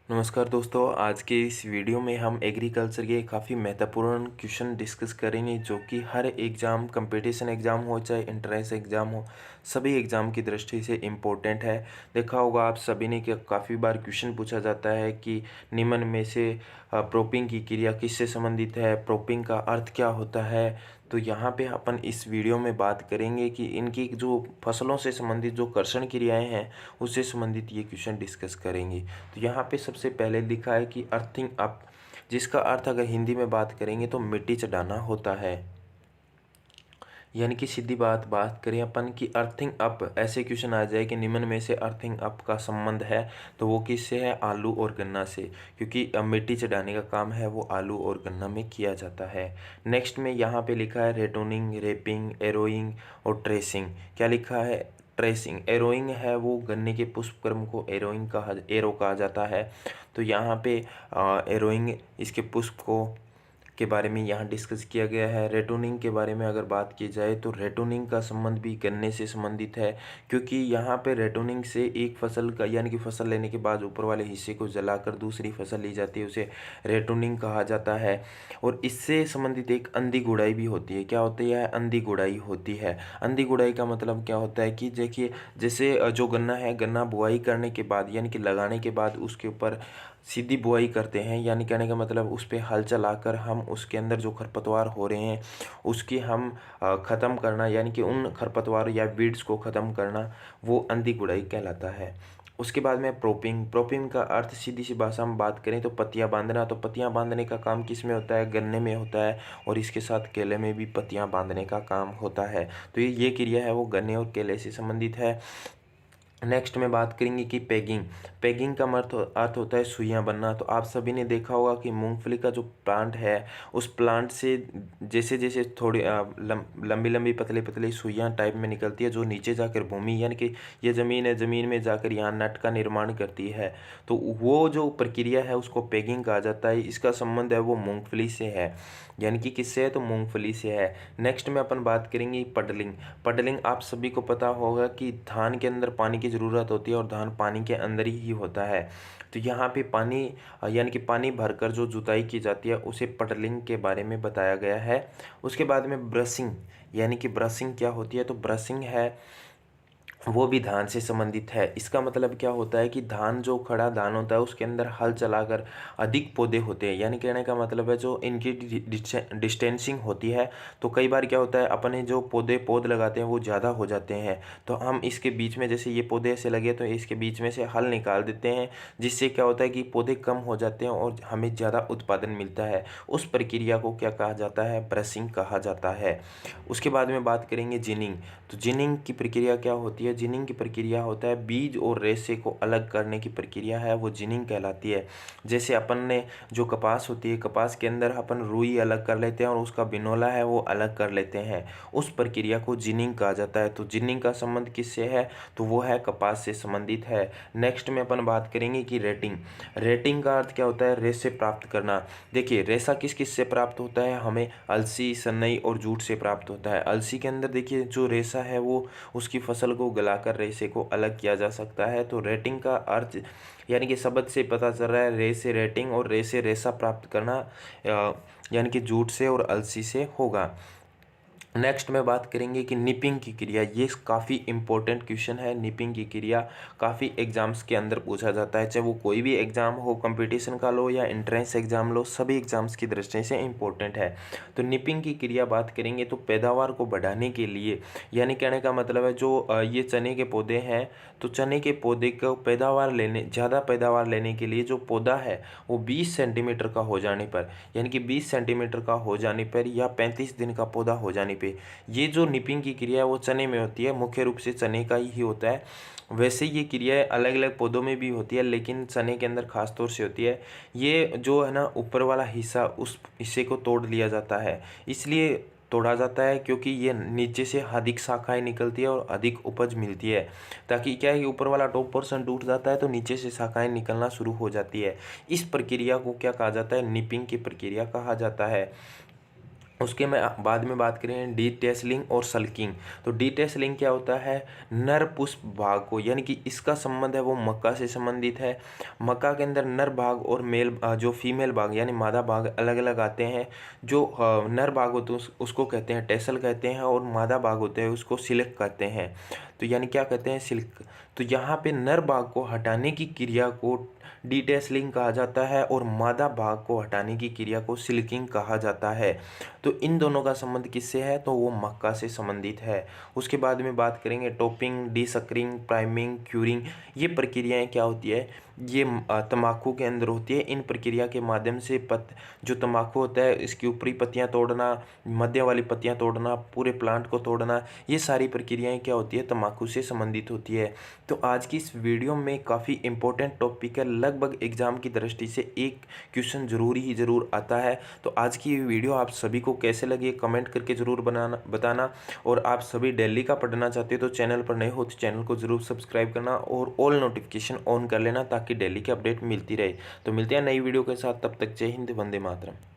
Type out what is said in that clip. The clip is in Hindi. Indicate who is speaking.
Speaker 1: नमस्कार दोस्तों, आज के इस वीडियो में हम एग्रीकल्चर के काफ़ी महत्वपूर्ण क्वेश्चन डिस्कस करेंगे जो कि हर एग्ज़ाम कंपटीशन एग्ज़ाम हो चाहे एंट्रेंस एग्ज़ाम हो, सभी एग्ज़ाम की दृष्टि से इम्पोर्टेंट है। देखा होगा आप सभी ने कि काफ़ी बार क्वेश्चन पूछा जाता है कि निम्न में से प्रोपिंग की क्रिया किससे संबंधित है, प्रोपिंग का अर्थ क्या होता है। तो यहाँ पे अपन इस वीडियो में बात करेंगे कि इनकी जो फसलों से संबंधित जो कर्षण क्रियाएं हैं उससे संबंधित ये क्वेश्चन डिस्कस करेंगे। तो यहाँ पे सबसे पहले लिखा है कि अर्थिंग अप, जिसका अर्थ अगर हिंदी में बात करेंगे तो मिट्टी चढ़ाना होता है। यानी कि सीधी बात करें अपन की अर्थिंग अप, ऐसे क्वेश्चन आ जाए कि निम्न में से अर्थिंग अप का संबंध है तो वो किससे है, आलू और गन्ना से, क्योंकि मिट्टी चढ़ाने का काम है वो आलू और गन्ना में किया जाता है। नेक्स्ट में यहाँ पे लिखा है रेटोनिंग, रेपिंग, एरोइंग और ट्रेसिंग। क्या लिखा है, ट्रेसिंग। एरोइंग है वो गन्ने के पुष्पक्रम को एरो कहा जाता है। तो यहाँ पे एरोइंग इसके पुष्प को के बारे में यहाँ डिस्कस किया गया है। रेटोनिंग के बारे में अगर बात की जाए तो रेटोनिंग का संबंध भी गन्ने से संबंधित है, क्योंकि यहाँ पे रेटोनिंग से एक फसल का यानी कि फसल लेने के बाद ऊपर वाले हिस्से को जलाकर दूसरी फसल ली जाती है, उसे रेटोनिंग कहा जाता है। और इससे संबंधित एक अंधी गुड़ाई भी होती है। क्या होती है, अंधी गुड़ाई होती है। अंधी गुड़ाई का मतलब क्या होता है कि देखिए, जैसे जो गन्ना है, गन्ना बुआई करने के बाद यानी कि लगाने के बाद उसके ऊपर सीधी बुआई करते हैं, यानी कहने का मतलब उस पर हल चलाकर हम उसके अंदर जो खरपतवार हो रहे हैं उसकी हम ख़त्म करना, यानी कि उन खरपतवार या वीड्स को ख़त्म करना, वो अंधी गुड़ाई कहलाता है। उसके बाद में प्रोपिंग। प्रोपिंग का अर्थ सीधी सी भाषा में बात करें तो पत्तियां बांधना। तो पत्तियां बांधने का काम किस में होता है, गन्ने में होता है, और इसके साथ केले में भी पत्तियां बांधने का काम होता है। तो ये क्रिया है वो गन्ने और केले से संबंधित है। नेक्स्ट में बात करेंगे कि पैगिंग। पैगिंग का अर्थ होता है सुइयां बनना। तो आप सभी ने देखा होगा कि मूंगफली का जो प्लांट है उस प्लांट से जैसे जैसे थोड़ी लंबी लंबी पतली पतली सुइयां टाइप में निकलती है जो नीचे जाकर भूमि यानी कि ये ज़मीन है, ज़मीन में जाकर यहाँ नट का निर्माण करती है। तो वो जो प्रक्रिया है उसको पैगिंग कहा जाता है। इसका संबंध है वो मूँगफली से है, यानी कि किससे है, तो मूँगफली से है। नेक्स्ट में अपन बात करेंगे पडलिंग। पडलिंग आप सभी को पता होगा कि धान के अंदर पानी की ज़रूरत होती है और धान पानी के अंदर ही होता है। तो यहाँ पे पानी यानी कि पानी भरकर जो जुताई की जाती है उसे पडलिंग के बारे में बताया गया है। उसके बाद में ब्रशिंग, यानी कि ब्रशिंग क्या होती है, तो ब्रशिंग है वो भी धान से संबंधित है। इसका मतलब क्या होता है कि धान जो खड़ा धान होता है उसके अंदर हल चलाकर अधिक पौधे होते हैं, यानी कहने का मतलब है जो इनकी डिस्टेंसिंग होती है। तो कई बार क्या होता है, अपने जो पौध लगाते हैं वो ज़्यादा हो जाते हैं, तो हम इसके बीच में जैसे ये पौधे ऐसे लगे तो इसके बीच में से हल निकाल देते हैं, जिससे क्या होता है कि पौधे कम हो जाते हैं और हमें ज़्यादा उत्पादन मिलता है। उस प्रक्रिया को क्या कहा जाता है, ब्रशिंग कहा जाता है। उसके बाद में बात करेंगे जिनिंग। तो जिनिंग की प्रक्रिया क्या होती है, जिनिंग की प्रक्रिया होता है बीज और रेशे को अलग करने की प्रक्रिया है वो जिनिंग कहलाती है। जैसे अपन ने जो कपास होती है, कपास के अंदर अपन रुई अलग कर लेते हैं और उसका बिनोला है वो अलग कर लेते हैं, उस प्रक्रिया को जिनिंग कहा जाता है। तो जिनिंग का संबंध किससे है, तो वो है कपास से संबंधित है। नेक्स्ट में अपन बात करेंगे कि रेटिंग। रेटिंग का अर्थ क्या होता है, रेशे प्राप्त करना। देखिए रेशा किस किस से प्राप्त होता है, हमें अलसी, सनई और जूट से प्राप्त होता है। अलसी के अंदर देखिए जो रेशा है वो उसकी फसल को गलाकर रेशे को अलग किया जा सकता है। तो रेटिंग का अर्थ यानी कि शब्द से पता चल रहा है रे से रेटिंग और रे से रेशा प्राप्त करना, यानी कि जूट से और अलसी से होगा। नेक्स्ट में बात करेंगे कि निपिंग की क्रिया। ये काफ़ी इंपॉर्टेंट क्वेश्चन है। निपिंग की क्रिया काफ़ी एग्जाम्स के अंदर पूछा जाता है, चाहे वो कोई भी एग्जाम हो, कंपटीशन का लो या एंट्रेंस एग्जाम लो, सभी एग्जाम्स की दृष्टि से इंपॉर्टेंट है। तो निपिंग की क्रिया बात करेंगे तो पैदावार को बढ़ाने के लिए, यानी कहने का मतलब है जो ये चने के पौधे हैं, तो चने के पौधे को ज़्यादा पैदावार लेने के लिए जो पौधा है वो 20 सेंटीमीटर का हो जाने पर, यानी कि 20 सेंटीमीटर का हो जाने पर या 35 दिन का पौधा हो जाने पे, ये जो निपिंग की क्रिया है वो चने में होती है, मुख्य रूप से चने का ही होता है। वैसे ये क्रिया अलग अलग पौधों में भी होती है लेकिन चने के अंदर खास तौर से होती है। ये जो है ना ऊपर वाला हिस्सा, उस हिस्से को तोड़ लिया जाता है, इसलिए तोड़ा जाता है क्योंकि ये नीचे से अधिक शाखाएं निकलती है और अधिक उपज मिलती है। ताकि क्या है कि ऊपर वाला टॉप पोर्शन टूट जाता है तो नीचे से शाखाएं निकलना शुरू हो जाती है। इस प्रक्रिया को क्या कहा जाता है, निपिंग की प्रक्रिया कहा जाता है। उसके में बाद में बात करें डीटेसलिंग और सल्किंग। तो डीटेसलिंग क्या होता है, नर पुष्प भाग को, यानी कि इसका संबंध है वो मक्का से संबंधित है। मक्का के अंदर नर भाग और जो फीमेल भाग यानी मादा भाग अलग अलग आते हैं। जो नर भाग होते हैं उसको कहते हैं टेसल कहते हैं, और मादा भाग होते हैं उसको सिल्क कहते हैं। तो यानी क्या कहते हैं, सिल्क। तो यहाँ पे नर भाग को हटाने की क्रिया को डीटेसलिंग कहा जाता है और मादा भाग को हटाने की क्रिया को सिल्किंग कहा जाता है। तो इन दोनों का संबंध किससे है, तो वो मक्का से संबंधित है। उसके बाद में बात करेंगे टॉपिंग, डीसकरिंग, प्राइमिंग, क्यूरिंग। ये प्रक्रियाएं क्या होती है, ये तम्बाकू के अंदर होती है। इन प्रक्रिया के माध्यम से जो तम्बाकू होता है इसकी ऊपरी पत्तियां तोड़ना, मध्य वाली पत्तियां तोड़ना, पूरे प्लांट को तोड़ना, ये सारी प्रक्रियाएं क्या होती है, तम्बाकू से संबंधित होती है। तो आज की इस वीडियो में काफ़ी इंपॉर्टेंट टॉपिक है, लगभग एग्जाम की दृष्टि से एक क्वेश्चन जरूर ही जरूर आता है। तो आज की वीडियो आप सभी को कैसे लगी कमेंट करके ज़रूर बताना। और आप सभी दिल्ली का पढ़ना चाहते हो तो चैनल पर नए हो तो चैनल को ज़रूर सब्सक्राइब करना और ऑल नोटिफिकेशन ऑन कर लेना ताकि दिल्ली की अपडेट मिलती रहे। तो मिलते हैं नई वीडियो के साथ, तब तक जय हिंद, वंदे मातरम।